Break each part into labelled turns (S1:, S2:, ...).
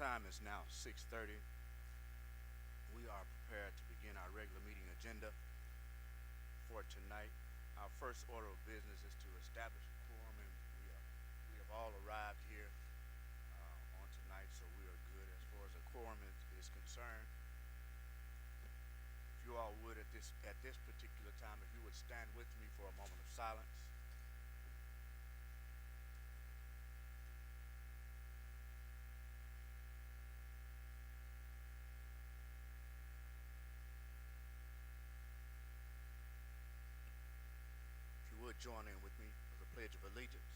S1: time is now 6:30. We are prepared to begin our regular meeting agenda for tonight. Our first order of business is to establish a quorum, and we have all arrived here on tonight, so we are good as far as a quorum is concerned. If you all would at this particular time, if you would stand with me for a moment of silence. If you would join in with me for the Pledge of Allegiance.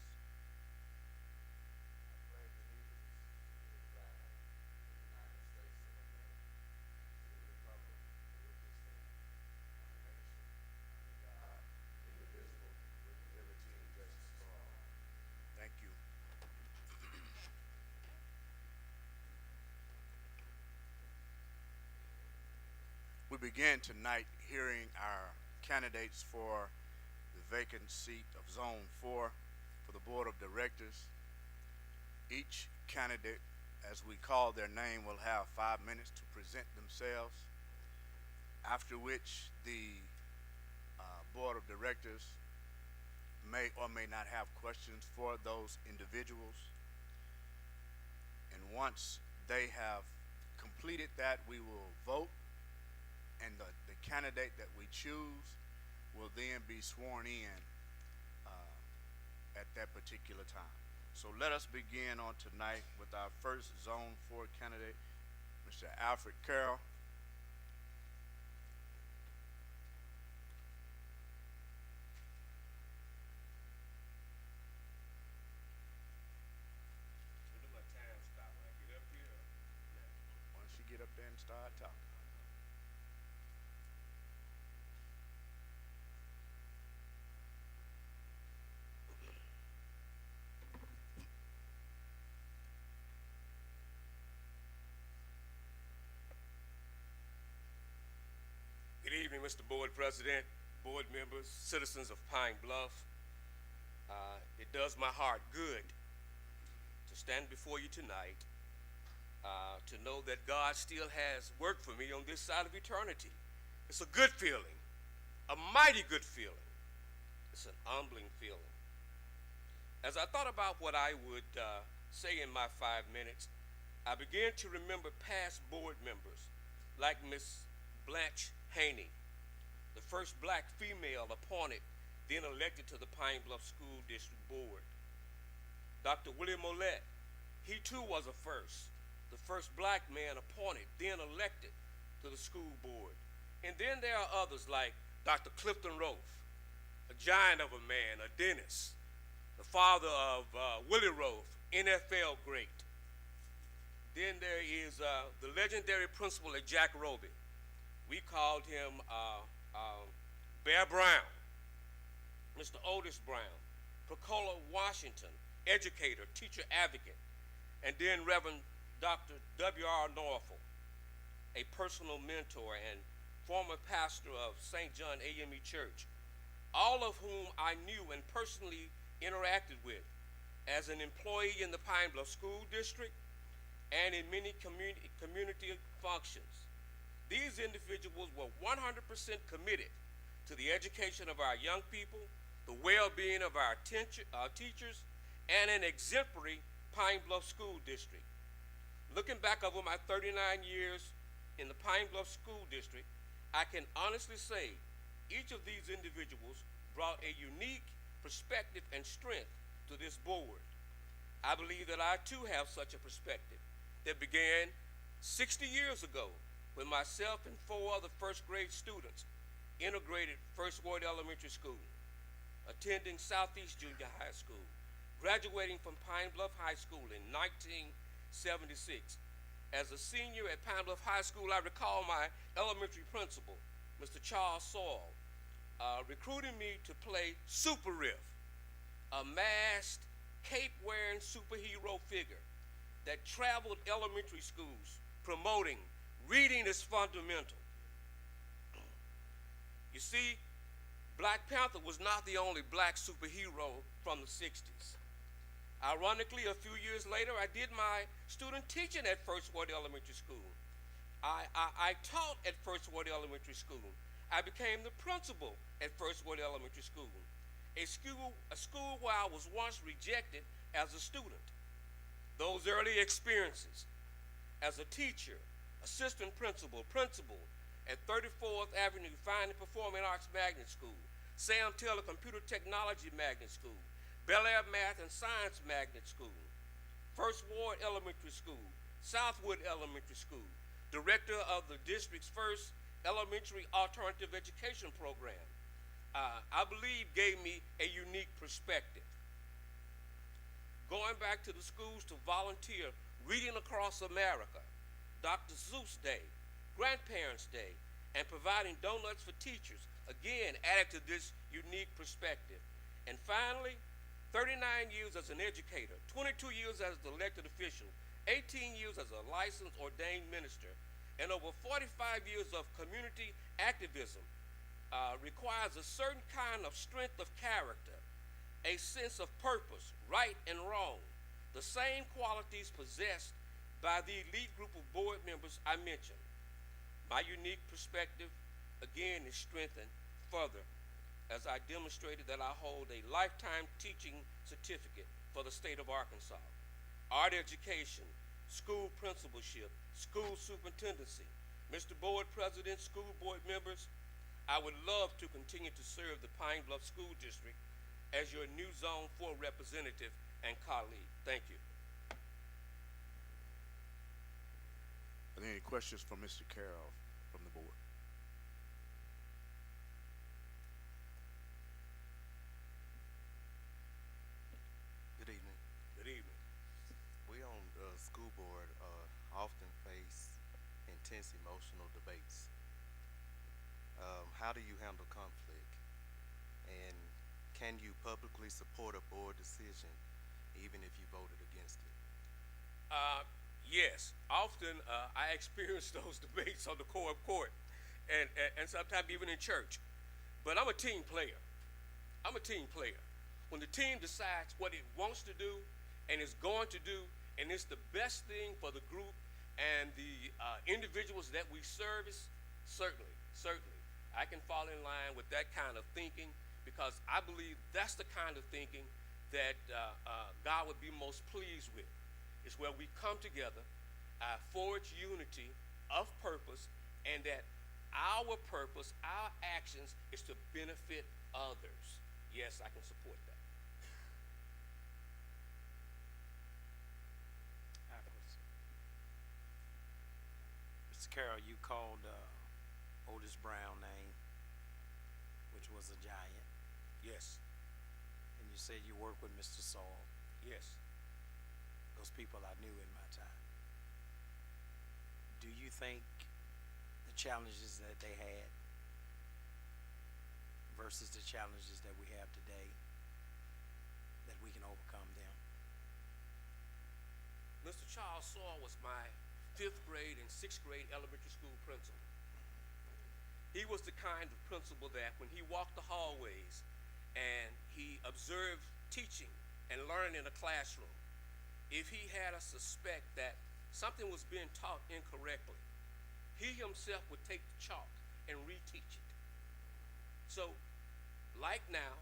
S1: I pledge allegiance to the flag of the United States of America, to the republic for which it stands, one nation, under God, indivisible, with liberty and justice for all. Thank you. We begin tonight hearing our candidates for the vacant seat of Zone 4 for the Board of Directors. Each candidate, as we call their name, will have 5 minutes to present themselves, after which the Board of Directors may or may not have questions for those individuals. And once they have completed that, we will vote, and the candidate that we choose will then be sworn in at that particular time. So let us begin on tonight with our first Zone 4 candidate, Mr. Alfred Carroll.
S2: When do my time stop? When I get up here?
S1: Once you get up there and start talking.
S2: Good evening, Mr. Board President, board members, citizens of Pine Bluff. It does my heart good to stand before you tonight, to know that God still has work for me on this side of eternity. It's a good feeling, a mighty good feeling. It's an humbling feeling. As I thought about what I would say in my 5 minutes, I began to remember past board members like Miss Blanche Haney, the first black female appointed, then elected to the Pine Bluff School District Board. Dr. William Mollett, he too was a first, the first black man appointed, then elected to the school board. And then there are others like Dr. Clifton Rofe, a giant of a man, a dentist, the father of Willie Rofe, NFL great. Then there is the legendary principal at Jack Roby. We called him Bear Brown, Mr. Otis Brown, Procola Washington, educator, teacher advocate, and then Reverend Dr. W.R. Norfolk, a personal mentor and former pastor of St. John AME Church, all of whom I knew and personally interacted with as an employee in the Pine Bluff School District and in many community functions. These individuals were 100% committed to the education of our young people, the well-being of our teachers, and an exemplary Pine Bluff School District. Looking back over my 39 years in the Pine Bluff School District, I can honestly say each of these individuals brought a unique perspective and strength to this board. I believe that I too have such a perspective that began 60 years ago when myself and 4 other first grade students integrated First Ward Elementary School, attending Southeast Junior High School, graduating from Pine Bluff High School in 1976. As a senior at Pine Bluff High School, I recall my elementary principal, Mr. Charles Soil, recruiting me to play Super Riff, a masked, cape-wearing superhero figure that traveled elementary schools promoting reading is fundamental. You see, Black Panther was not the only black superhero from the 60s. Ironically, a few years later, I did my student teaching at First Ward Elementary School. I taught at First Ward Elementary School. I became the principal at First Ward Elementary School, a school where I was once rejected as a student. Those early experiences as a teacher, assistant principal at 34th Avenue Fine and Performing Arts Magnet School, Sam Taylor Computer Technology Magnet School, Bel Air Math and Science Magnet School, First Ward Elementary School, Southwood Elementary School, director of the district's first elementary alternative education program, I believe gave me a unique perspective. Going back to the schools to volunteer, reading across America, Dr. Seuss Day, Grandparents' Day, and providing donuts for teachers, again added to this unique perspective. And finally, 39 years as an educator, 22 years as an elected official, 18 years as a licensed ordained minister, and over 45 years of community activism requires a certain kind of strength of character, a sense of purpose, right and wrong, the same qualities possessed by the elite group of board members I mentioned. My unique perspective, again, is strengthened further as I demonstrated that I hold a lifetime teaching certificate for the state of Arkansas, art education, school principalship, school superintendency. Mr. Board President, school board members, I would love to continue to serve the Pine Bluff School District as your new Zone 4 representative and colleague. Thank you.
S1: Are there any questions for Mr. Carroll from the board?
S3: Good evening.
S2: Good evening.
S3: We on the school board often face intense emotional debates. How do you handle conflict? And can you publicly support a board decision even if you voted against it?
S2: Yes, often I experience those debates on the core of court and sometimes even in church. But I'm a team player. I'm a team player. When the team decides what it wants to do and is going to do, and it's the best thing for the group and the individuals that we service, certainly, I can fall in line with that kind of thinking because I believe that's the kind of thinking that God would be most pleased with. It's where we come together, forge unity of purpose, and that our purpose, our actions is to benefit others. Yes, I can support that.
S4: Mr. Carroll, you called Otis Brown name, which was a giant,
S2: Yes,
S4: and you said you worked with Mr. Saul.
S2: yes.
S4: Those people I knew in my time. Do you think the challenges that they had versus the challenges that we have today, that we can overcome them?
S2: Mr. Charles Saul was my 5th grade and 6th grade elementary school principal. He was the kind of principal that when he walked the hallways and he observed teaching and learning in a classroom, if he had a suspect that something was being taught incorrectly, he himself would take the chalk and reteach it. So, like now,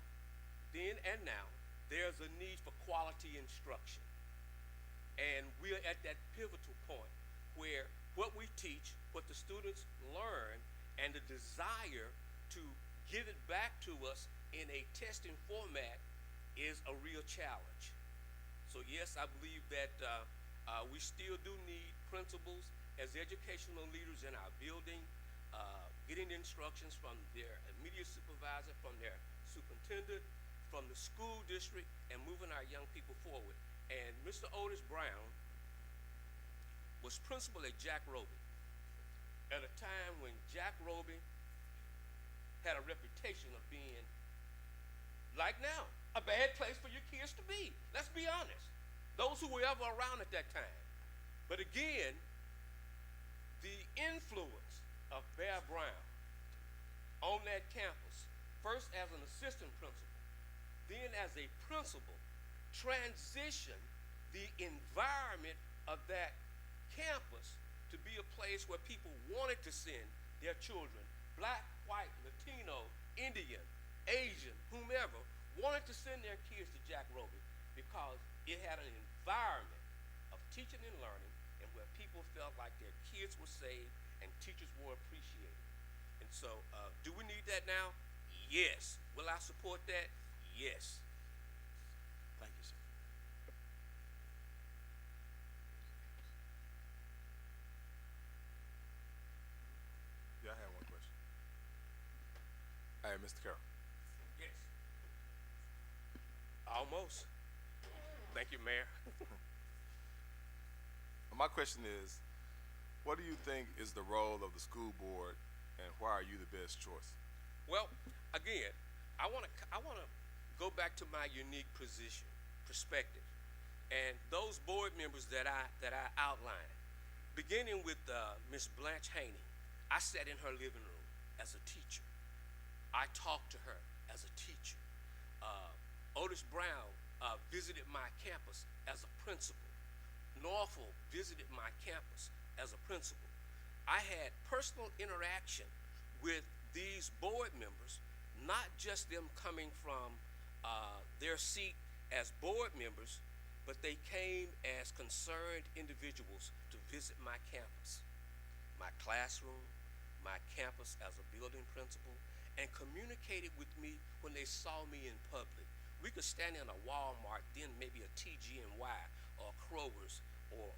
S2: then and now, there's a need for quality instruction. And we're at that pivotal point where what we teach, what the students learn, and the desire to give it back to us in a testing format is a real challenge. So yes, I believe that we still do need principals as educational leaders in our building, getting instructions from their immediate supervisor, from their superintendent, from the school district, and moving our young people forward. And Mr. Otis Brown was principal at Jack Roby at a time when Jack Roby had a reputation of being, like now, a bad place for your kids to be. Let's be honest. Those who were ever around at that time. But again, the influence of Bear Brown on that campus, first as an assistant principal, then as a principal, transition the environment of that campus to be a place where people wanted to send their children, black, white, Latino, Indian, Asian, whomever, wanted to send their kids to Jack Roby because it had an environment of teaching and learning and where people felt like their kids were saved and teachers were appreciated. And so, do we need that now? Yes. Will I support that? Yes.
S4: Thank you, sir.
S5: Yeah, I have one question. Hey, Mr. Carroll.
S2: Yes. Almost. Thank you, Mayor.
S5: My question is, what do you think is the role of the school board, and why are you the best choice?
S2: Well, again, I want to go back to my unique perspective, and those board members that I outlined, beginning with Miss Blanche Haney. I sat in her living room as a teacher. I talked to her as a teacher. Otis Brown visited my campus as a principal. Norfolk visited my campus as a principal. I had personal interaction with these board members, not just them coming from their seat as board members, but they came as concerned individuals to visit my campus, my classroom, my campus as a building principal, and communicated with me when they saw me in public. We could stand in a Walmart, then maybe a TG&Y or Kroger's or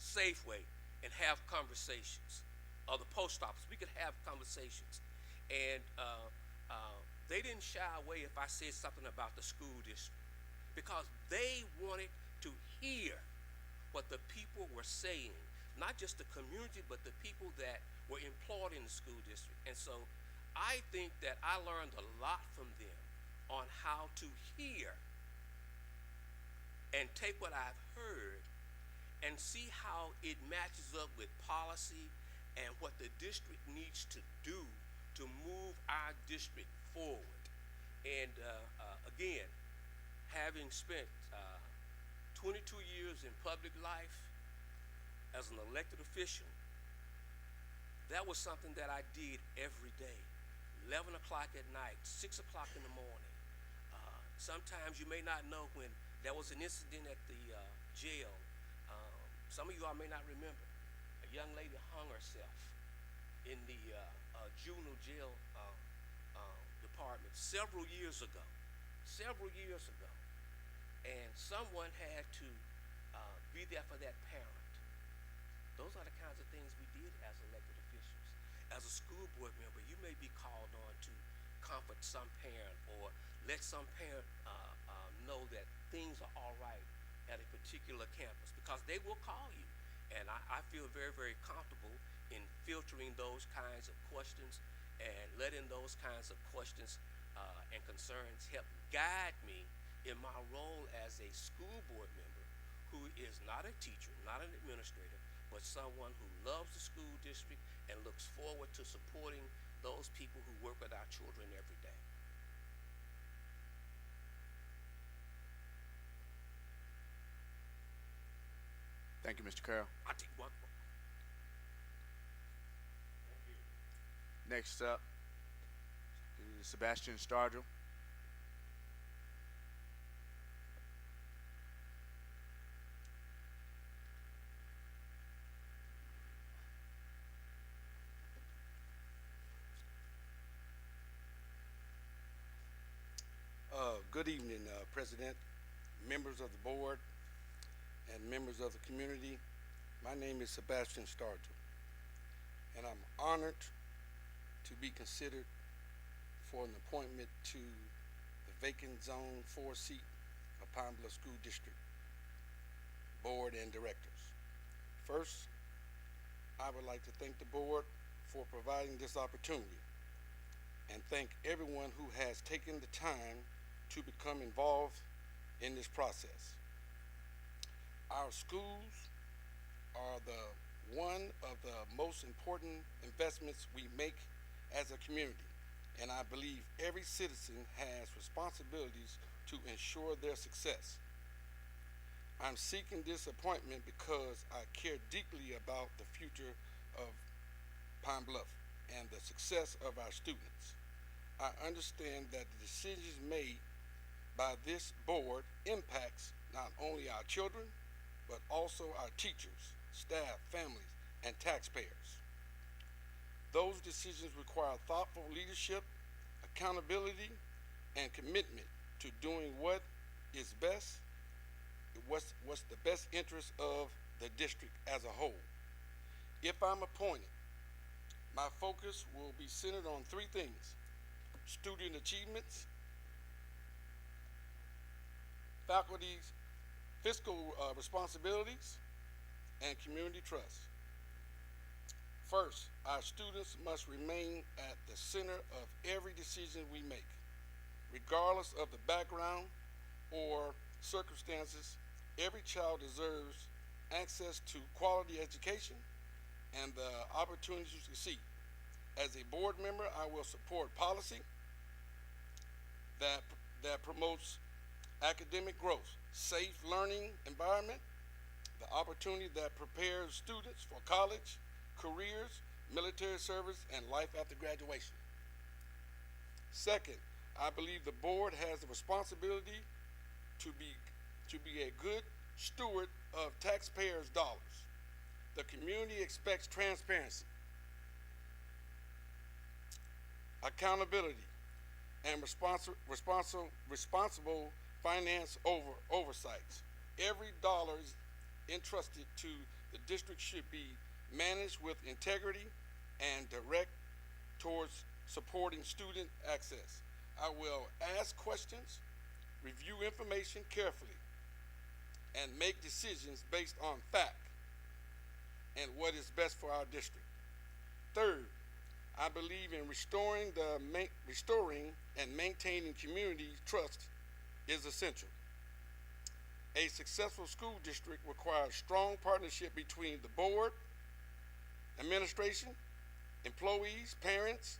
S2: Safeway and have conversations, or the post office. We could have conversations, and they didn't shy away if I said something about the school district because they wanted to hear what the people were saying, not just the community, but the people that were employed in the school district. And so I think that I learned a lot from them on how to hear and take what I've heard and see how it matches up with policy and what the district needs to do to move our district forward. And again, having spent 22 years in public life as an elected official, that was something that I did every day. 11 o'clock at night, 6 o'clock in the morning. Sometimes you may not know when there was an incident at the jail. Some of you all may not remember. A young lady hung herself in the juvenile jail department several years ago. And someone had to be there for that parent. Those are the kinds of things we did as elected officials. As a school board member, you may be called on to comfort some parent or let some parent know that things are all right at a particular campus because they will call you. And I feel very, very comfortable in filtering those kinds of questions and letting those kinds of questions and concerns help guide me in my role as a school board member who is not a teacher, not an administrator, but someone who loves the school district and looks forward to supporting those people who work with our children every day.
S1: Thank you, Mr. Carroll.
S2: I take one.
S1: Next up is Sebastian Stargell.
S6: Good evening, President, members of the board, and members of the community. My name is Sebastian Stargell, and I'm honored to be considered for an appointment to the vacant Zone 4 seat of Pine Bluff School District Board and Directors. First, I would like to thank the board for providing this opportunity and thank everyone who has taken the time to become involved in this process. Our schools are one of the most important investments we make as a community, and I believe every citizen has responsibilities to ensure their success. I'm seeking this appointment because I care deeply about the future of Pine Bluff and the success of our students. I understand that the decisions made by this board impacts not only our children, but also our teachers, staff, families, and taxpayers. Those decisions require thoughtful leadership, accountability, and commitment to doing what is best, what's the best interest of the district as a whole. If I'm appointed, my focus will be centered on three things: student achievements, faculty's fiscal responsibilities, and community trust. First, our students must remain at the center of every decision we make, regardless of the background or circumstances. Every child deserves access to quality education and the opportunity to succeed. As a board member, I will support policy that promotes academic growth, safe learning environment, the opportunity that prepares students for college, careers, military service, and life after graduation. Second, I believe the board has the responsibility to be a good steward of taxpayers' dollars. The community expects transparency, accountability, and responsible finance oversights. Every dollar entrusted to the district should be managed with integrity and direct towards supporting student access. I will ask questions, review information carefully, and make decisions based on fact and what is best for our district. Third, I believe in restoring and maintaining community trust is essential. A successful school district requires strong partnership between the board, administration, employees, parents,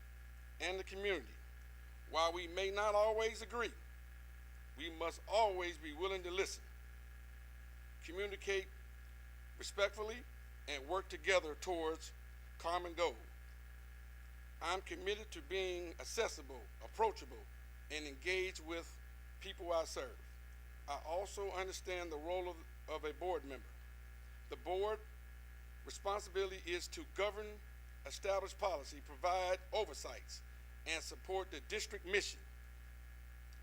S6: and the community. While we may not always agree, we must always be willing to listen, communicate respectfully, and work together towards common goals. I'm committed to being accessible, approachable, and engaged with people I serve. I also understand the role of a board member. The board responsibility is to govern, establish policy, provide oversights, and support the district mission.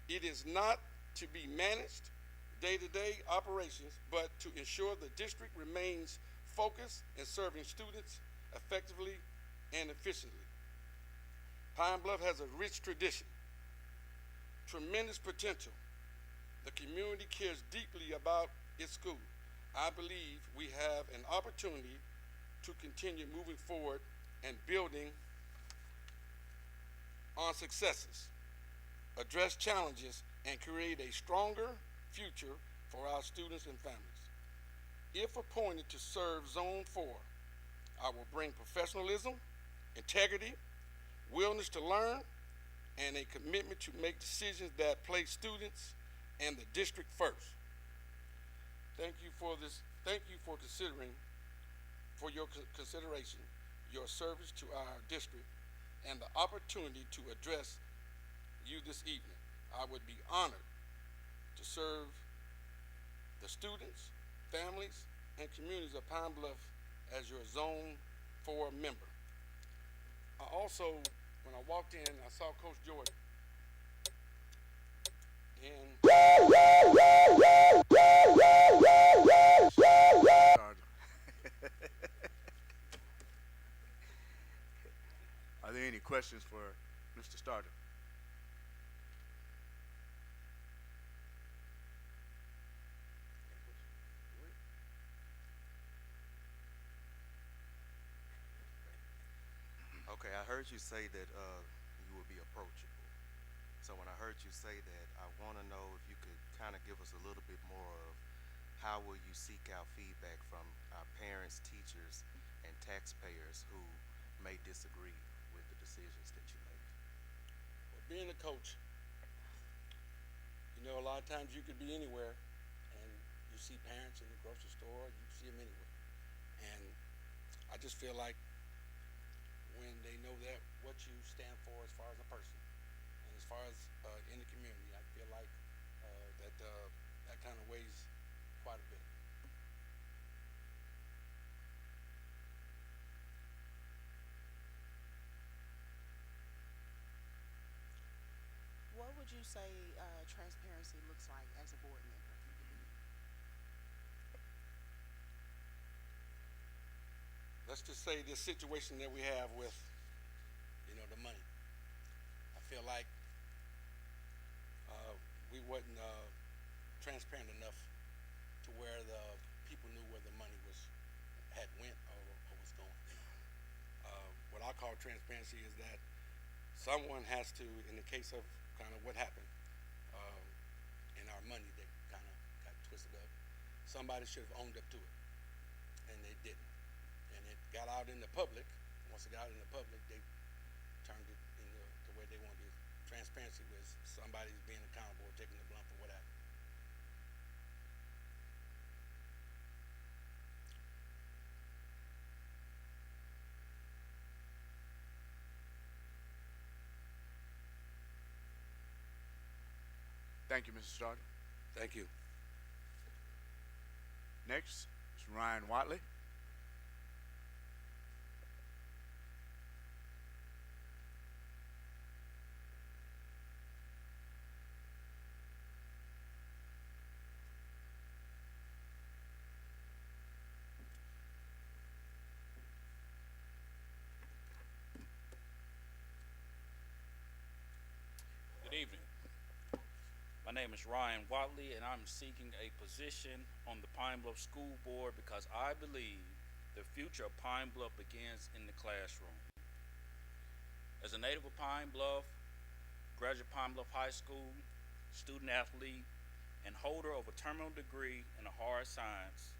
S6: It is not to be managed day-to-day operations, but to ensure the district remains focused in serving students effectively and efficiently. Pine Bluff has a rich tradition, tremendous potential. The community cares deeply about its school. I believe we have an opportunity to continue moving forward and building on successes, address challenges, and create a stronger future for our students and families. If appointed to serve Zone 4, I will bring professionalism, integrity, willingness to learn, and a commitment to make decisions that place students and the district first. Thank you for considering, for your consideration, your service to our district, and the opportunity to address you this evening. I would be honored to serve the students, families, and communities of Pine Bluff as your Zone 4 member. I also, when I walked in, I saw Coach Jordan. And
S1: Are there any questions for Mr. Starter?
S3: Okay, I heard you say that you will be approachable. So when I heard you say that, I want to know if you could kind of give us a little bit more of how will you seek out feedback from our parents, teachers, and taxpayers who may disagree with the decisions that you make.
S6: being a coach, You know, a lot of times you could be anywhere and you see parents in the grocery store, you see them anywhere. And I just feel like when they know that what you stand for as far as a person and as far as in the community, I feel like that kind of weighs quite a bit.
S7: What would you say transparency looks like as a board member?
S6: Let's just say this situation that we have with, the money. I feel like we wasn't transparent enough to where the people knew where the money had went or was going. What I call transparency is that someone has to, in the case of kind of what happened in our money that kind of got twisted up, somebody should have owned up to it, and they didn't. And it got out in the public. Once it got out in the public, they turned it in the way they wanted it. Transparency was somebody's being accountable or taking the blunt for what happened.
S1: Thank you, Mr. Starter.
S6: Thank you.
S1: Next is Ryan Watley.
S8: Good evening. My name is Ryan Watley, and I'm seeking a position on the Pine Bluff School Board because I believe the future of Pine Bluff begins in the classroom. As a native of Pine Bluff, graduate Pine Bluff High School, student athlete, and holder of a terminal degree in the hard science,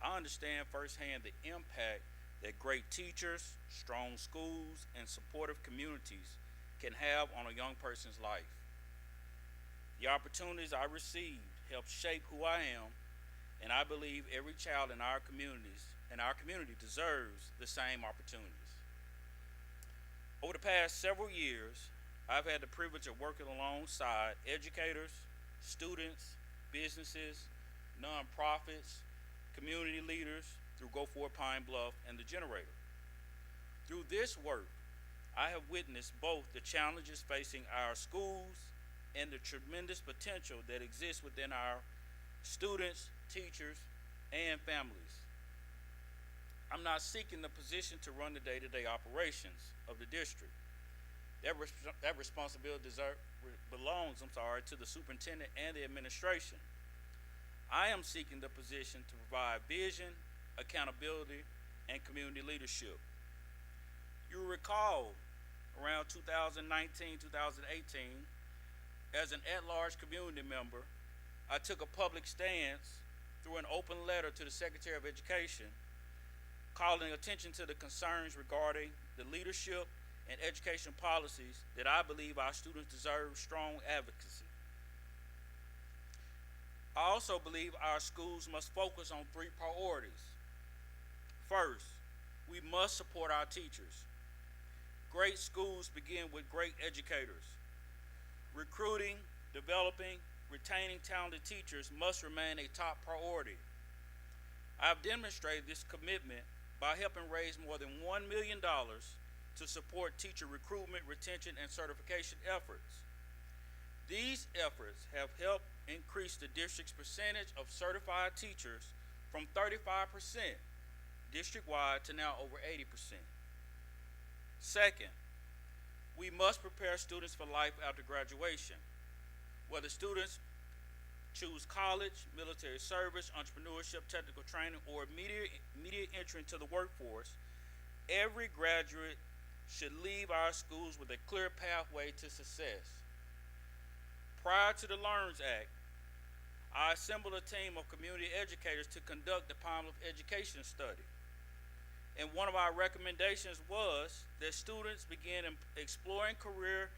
S8: I understand firsthand the impact that great teachers, strong schools, and supportive communities can have on a young person's life. The opportunities I received helped shape who I am, and I believe every child in our community deserves the same opportunities. Over the past several years, I've had the privilege of working alongside educators, students, businesses, nonprofits, community leaders through Go Forward Pine Bluff and the Generator. Through this work, I have witnessed both the challenges facing our schools and the tremendous potential that exists within our students, teachers, and families. I'm not seeking the position to run the day-to-day operations of the district. That responsibility belongs to the superintendent and the administration. I am seeking the position to provide vision, accountability, and community leadership. You will recall around 2019, 2018, as an at-large community member, I took a public stance through an open letter to the Secretary of Education, calling attention to the concerns regarding the leadership and education policies that I believe our students deserve strong advocacy. I also believe our schools must focus on 3 priorities. First, we must support our teachers. Great schools begin with great educators. Recruiting, developing, retaining talented teachers must remain a top priority. I've demonstrated this commitment by helping raise more than $1 million to support teacher recruitment, retention, and certification efforts. These efforts have helped increase the district's percentage of certified teachers from 35% district-wide to now over 80%. Second, we must prepare students for life after graduation. Whether students choose college, military service, entrepreneurship, technical training, or immediate entry into the workforce, every graduate should leave our schools with a clear pathway to success. Prior to the LEARNS Act, I assembled a team of community educators to conduct the Pine Bluff Education Study. And one of our recommendations was that students begin exploring career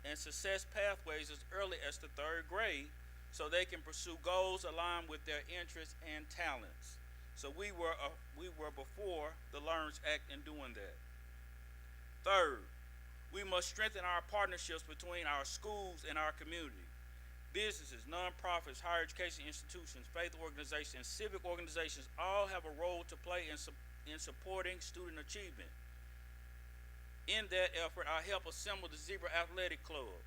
S8: and success pathways as early as the third grade so they can pursue goals aligned with their interests and talents. So we were before the Learns Act in doing that. Third, we must strengthen our partnerships between our schools and our community. Businesses, nonprofits, higher education institutions, faith organizations, and civic organizations all have a role to play in supporting student achievement. In that effort, I helped assemble the Zebra Athletic Club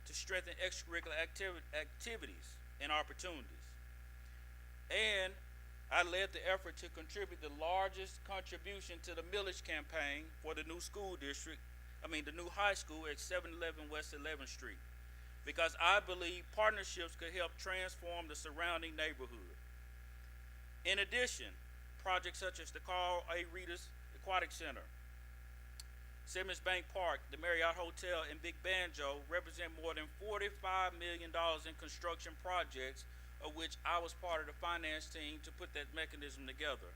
S8: to strengthen extracurricular activities and opportunities. And I led the effort to contribute the largest contribution to the millage campaign for the new school district, the new high school at 711 West 11th Street, because I believe partnerships could help transform the surrounding neighborhood. In addition, projects such as the Carl A. Reedus Aquatic Center, Simmons Bank Park, the Marriott Hotel, and Big Banjo represent more than $45 million in construction projects, of which I was part of the finance team to put that mechanism together.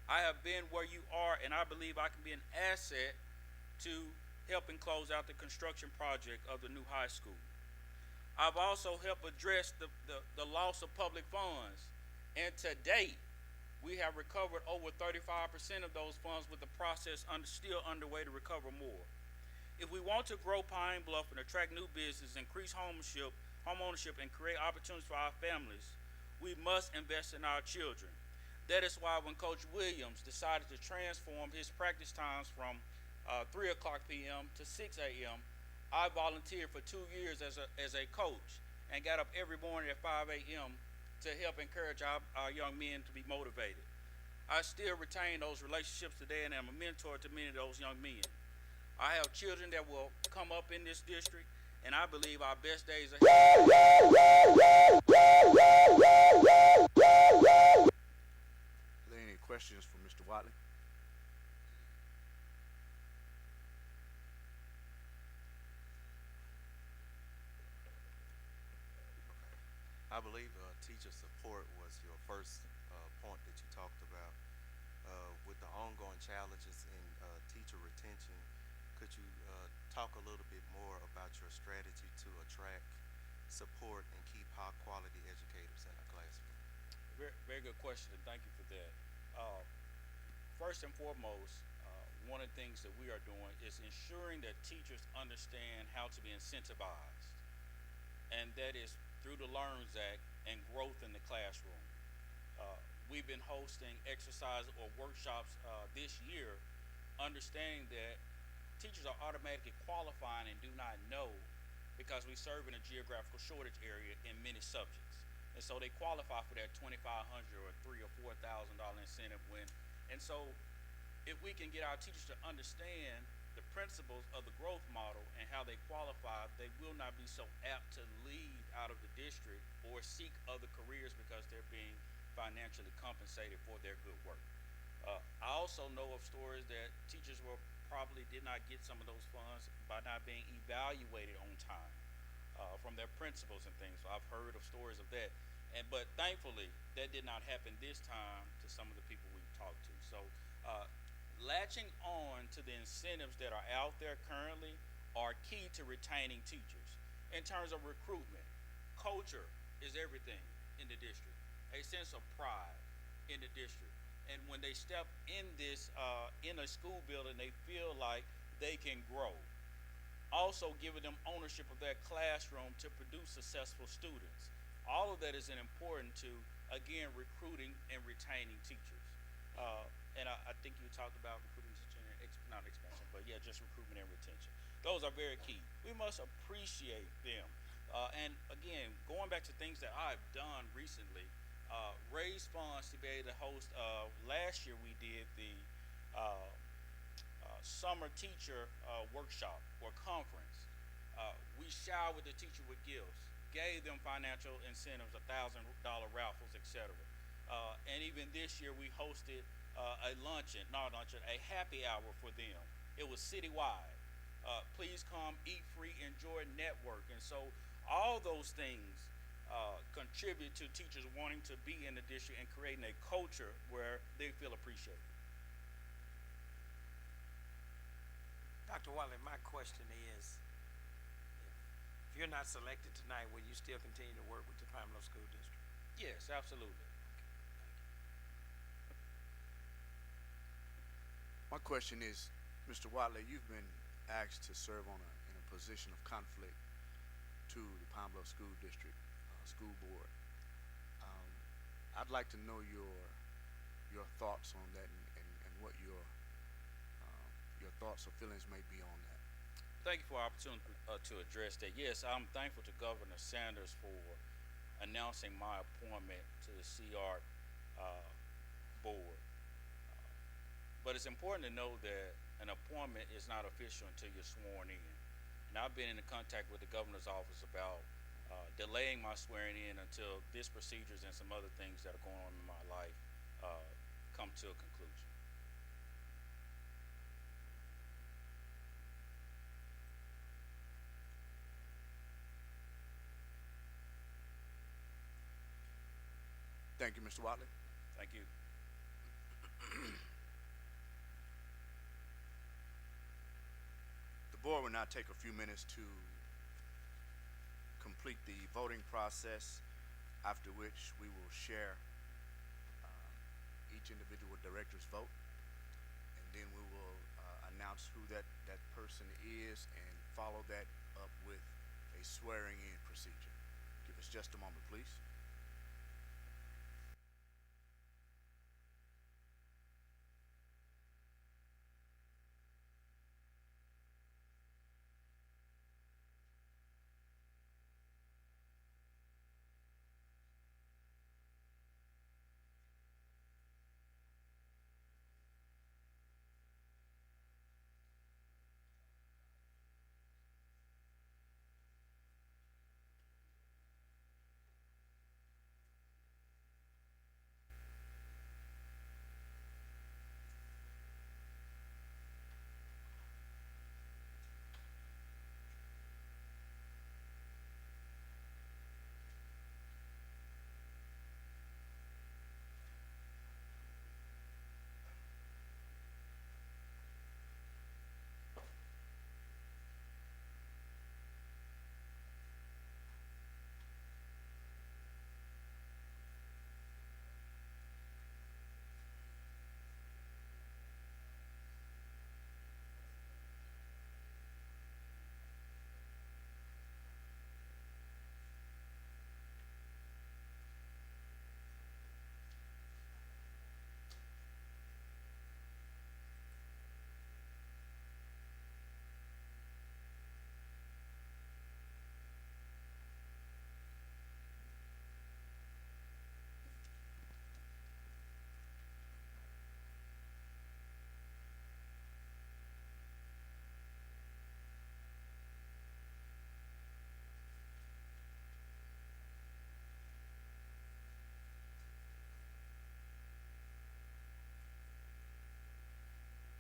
S8: I have been where you are, and I believe I can be an asset to helping close out the construction project of the new high school. I've also helped address the loss of public funds, and to date, we have recovered over 35% of those funds, with the process still underway to recover more. If we want to grow Pine Bluff and attract new business, increase home ownership, and create opportunities for our families, we must invest in our children. That is why when Coach Williams decided to transform his practice times from 3 o'clock p.m. to 6 a.m., I volunteered for 2 years as a coach and got up every morning at 5 a.m. to help encourage our young men to be motivated. I still retain those relationships today, and I'm a mentor to many of those young men. I have children that will come up in this district, and I believe our best days are ahead.
S1: Are there any questions for Mr. Watley?
S3: I believe teacher support was your first point that you talked about. With the ongoing challenges in teacher retention, could you talk a little bit more about your strategy to attract, support, and keep high quality educators in our classroom?
S8: Very, very good question, and thank you for that. First and foremost, one of the things that we are doing is ensuring that teachers understand how to be incentivized, and that is through the Learns Act and growth in the classroom. We've been hosting exercises or workshops this year, understanding that teachers are automatically qualifying and do not know, because we serve in a geographical shortage area in many subjects, and so they qualify for that $2,500 or $3,000 or $4,000 incentive and so if we can get our teachers to understand the principles of the growth model and how they qualify, they will not be so apt to leave out of the district or seek other careers because they're being financially compensated for their good work. I also know of stories that teachers probably did not get some of those funds by not being evaluated on time from their principals and things. So I've heard of stories of that, but thankfully that did not happen this time to some of the people we've talked to. So latching on to the incentives that are out there currently are key to retaining teachers. In terms of recruitment, culture is everything in the district. A sense of pride in the district, and when they step in this in a school building, they feel like they can grow. Also giving them ownership of that classroom to produce successful students. All of that is important to, again, recruiting and retaining teachers. And I think you talked about recruiting teachers, not expansion, but yeah, just recruitment and retention. Those are very key. We must appreciate them. And again, going back to things that I've done recently, raise funds to be able to host. Last year we did the summer teacher workshop or conference. We showered the teacher with gifts, gave them financial incentives, $1,000 raffles, etc. And even this year we hosted a happy hour for them. It was citywide. Please come, eat free, enjoy, network. And so all those things contribute to teachers wanting to be in the district and creating a culture where they feel appreciated.
S4: Dr. Watley, my question is, you're not selected tonight, will you still continue to work with the Pine Bluff School District?
S8: Yes, absolutely.
S1: My question is, Mr. Watley, you've been asked to serve in a position of conflict to the Pine Bluff School District School Board. Um, I'd like to know your thoughts on that and what your thoughts or feelings may be on that.
S8: Thank you for the opportunity to address that. Yes, I'm thankful to Governor Sanders for announcing my appointment to the CR board. But it's important to know that an appointment is not official until you're sworn in. And I've been in contact with the governor's office about delaying my swearing in until this procedures and some other things that are going on in my life come to a conclusion.
S1: Thank you, Mr. Watley.
S8: Thank you.
S1: The board will now take a few minutes to complete the voting process, after which we will share each individual director's vote, and then we will announce who that person is and follow that up with a swearing in procedure. Give us just a moment, please.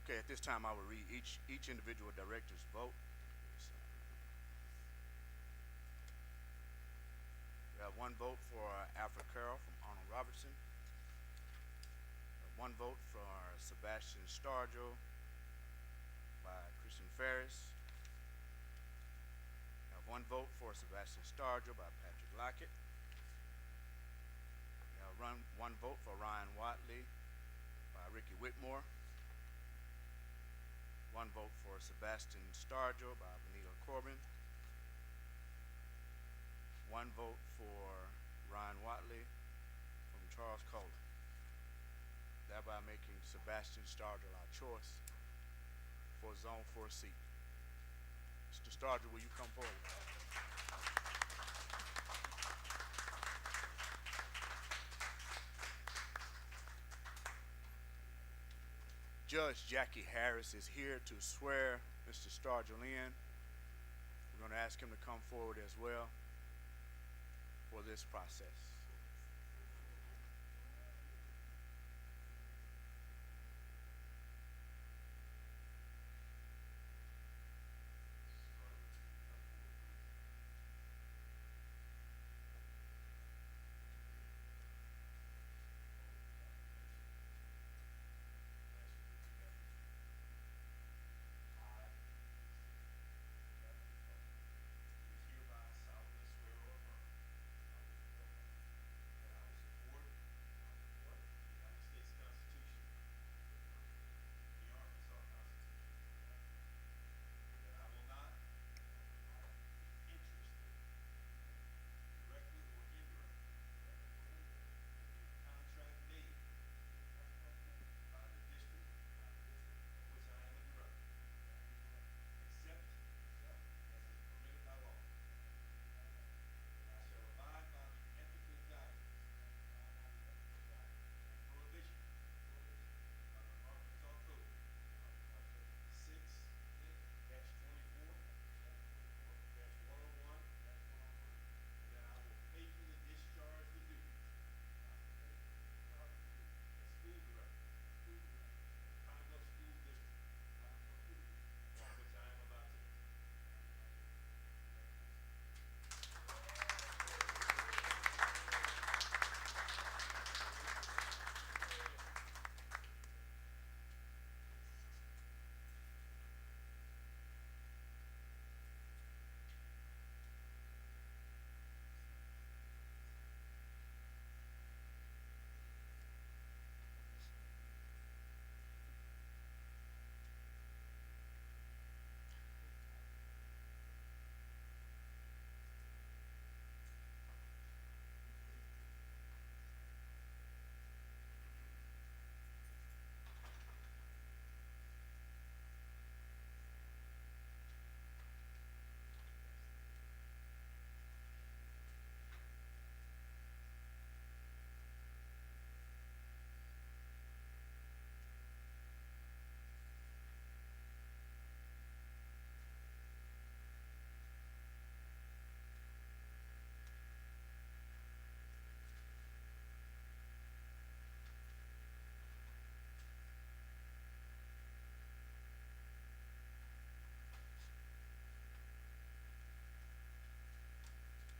S1: Okay, at this time I will read each individual director's vote. We have one vote for Alfred Carroll from Arnold Robertson. One vote for Sebastian Stargell by Christian Ferris. We have one vote for Sebastian Stargell by Patrick Lockett. We have one vote for Ryan Watley by Ricky Whitmore. One vote for Sebastian Stargell by Benita Corbin. One vote for Ryan Watley from Charles Kohler, thereby making Sebastian Stargell our choice for Zone 4 seat. Mr. Stargell, will you come forward? Judge Jackie Harris is here to swear Mr. Stargell in. We're going to ask him to come forward as well for this process.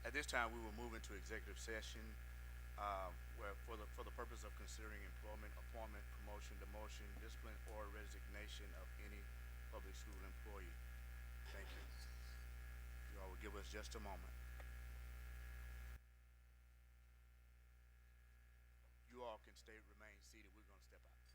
S1: At this time, we will move into executive session, where for the purpose of considering employment, appointment, promotion, demotion, discipline, or resignation of any public school employee. Thank you. You all will give us just a moment. You all can remain seated. We're going to step out.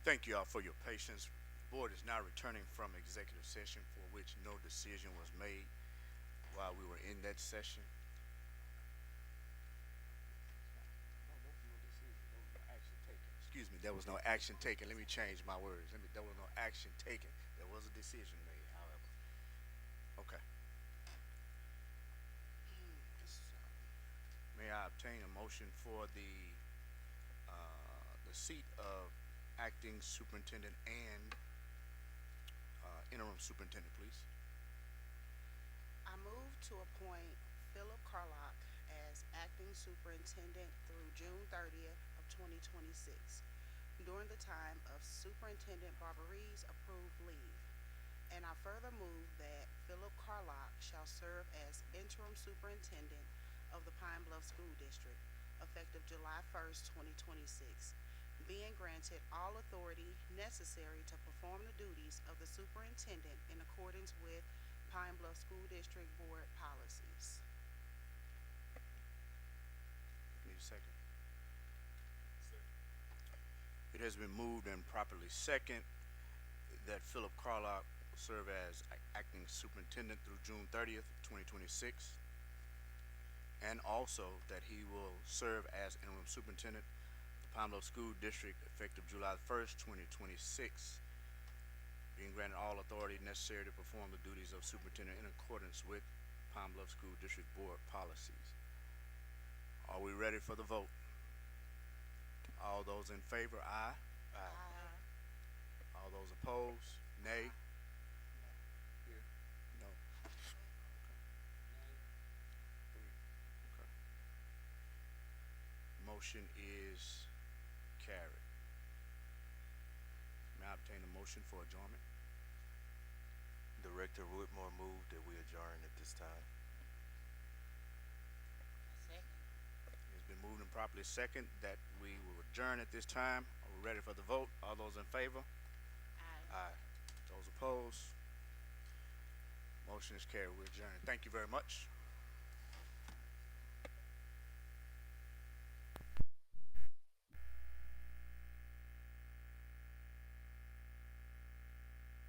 S1: Thank you all for your patience. The board is now returning from executive session for which no decision was made while we were in that session. Excuse me, there was no action taken. Let me change my words. There was no action taken. There was a decision made, however. Okay. May I obtain a motion for the seat of acting superintendent and interim superintendent, please?
S7: I move to appoint Philip Carlock as acting superintendent through June 30th of 2026 during the time of Superintendent Barbaree's approved leave. And I further move that Philip Carlock shall serve as interim superintendent of the Pine Bluff School District effective July 1st, 2026, being granted all authority necessary to perform the duties of the superintendent in accordance with Pine Bluff School District Board policies.
S1: Need a second? It has been moved and properly second that Philip Carlock will serve as acting superintendent through June 30th, 2026, and also that he will serve as interim superintendent of the Pine Bluff School District effective July 1st, 2026, being granted all authority necessary to perform the duties of superintendent in accordance with Pine Bluff School District Board policies. Are we ready for the vote? All those in favor, aye.
S7: Aye.
S1: All those opposed, nay. Here, no. Okay. Motion is carried. May I obtain a motion for adjournment?
S3: Director Whitmore moved that we adjourn at this time.
S1: It's been moved and properly second that we will adjourn at this time. Are we ready for the vote? All those in favor?
S7: Aye.
S3: Aye.
S1: Those opposed? Motion is carried. We adjourn. Thank you very much.